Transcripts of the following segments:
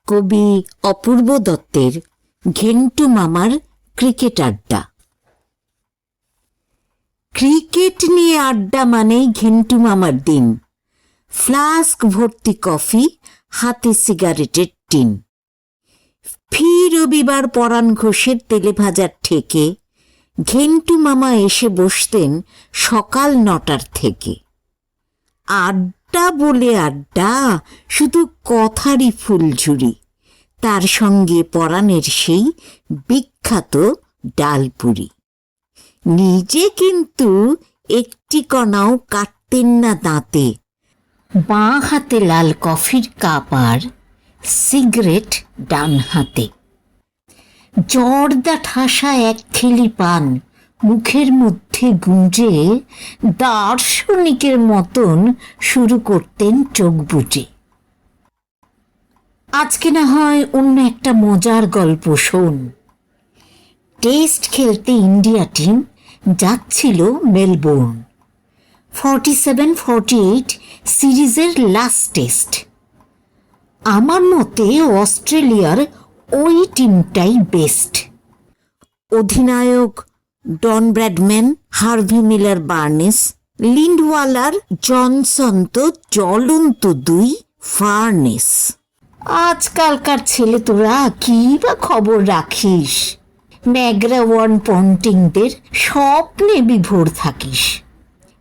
কবি অপূর্ব দত্তের ঘেন্টু মামার ক্রিকেট আড্ডা। ক্রিকেট নিয়ে আড্ডা মানেই ঘেন্টু মামার দিন। ফ্লাস্ক ভর্তি কফি, হাতে সিগারেটের টিন। ফি রবিবার পরাণ ঘোষের তেলে ভাজার ঠেকে ঘেন্টু মামা এসে বসতেন সকাল 9টার থেকে। আড্ডা বলে আড্ডা, শুধু কথারই ফুলঝুরি। তার সঙ্গে পরাণের সেই বিখ্যাত ডালপুরি। নিজে কিন্তু একটি কণাও কাটতেন না দাঁতে। বাঁ হাতে লাল কফির কাপ আর সিগারেট ডান হাতে। জর্দা ঠাসা এক খেলি পান মুখের মধ্যে গুঁজে দার্শনিকের মতন শুরু করতেন চোখ বুজে। আজকে না হয় অন্য একটা মজার গল্প শোন। টেস্ট খেলতে ইন্ডিয়া টিম যাচ্ছিল মেলবোর্ন। 47-48 সিরিজের লাস্ট টেস্ট। আমার মতে অস্ট্রেলিয়ার ওই টিমটাই বেস্ট। অধিনায়ক Don Bradman, Harvey Miller Barnes, লিন্ডওয়ালার জনসন তো জ্বলন্ত দুই ফার্নেস। আজকালকার ছেলে তোরা কি বা খবর রাখিস? ম্যাগ্রাওয়ান পন্টিংদের স্বপ্নে বিভোর থাকিস।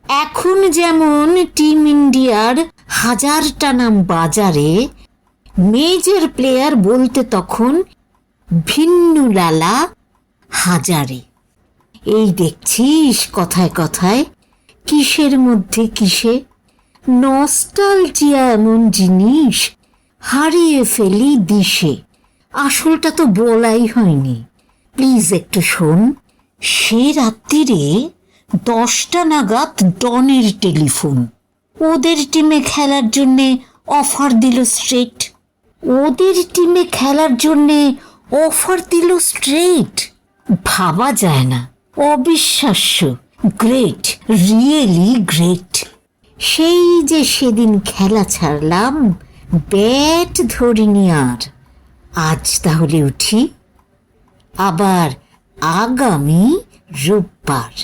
এখন যেমন টিম ইন্ডিয়ার 1000টা নাম বাজারে, মেজর প্লেয়ার বলতে তখন ভিন্নুলালা হাজারে। এই দেখছিস কথায় কথায় কিসের মধ্যে কিসে নস্টালজিয়া এমন জিনিস হারিয়ে ফেলি দিশে। আসলটা তো বলাই হয়নি। প্লিজ একটু শোন। সে রাত্রিরে 10টা নাগাদ ডনের টেলিফোন। ওদের টিমে খেলার জন্যে অফার দিল স্ট্রেট। ওদের টিমে খেলার জন্যে অফার দিল স্ট্রেট। ভাবা যায় না, অবিশ্বাস্য, গ্রেট, রিয়েলি গ্রেট। সেই যে সেদিন খেলা ছাড়লাম, ব্যাট ধরিনি আর। আজ তাহলে উঠি, আবার আগামী রোববার।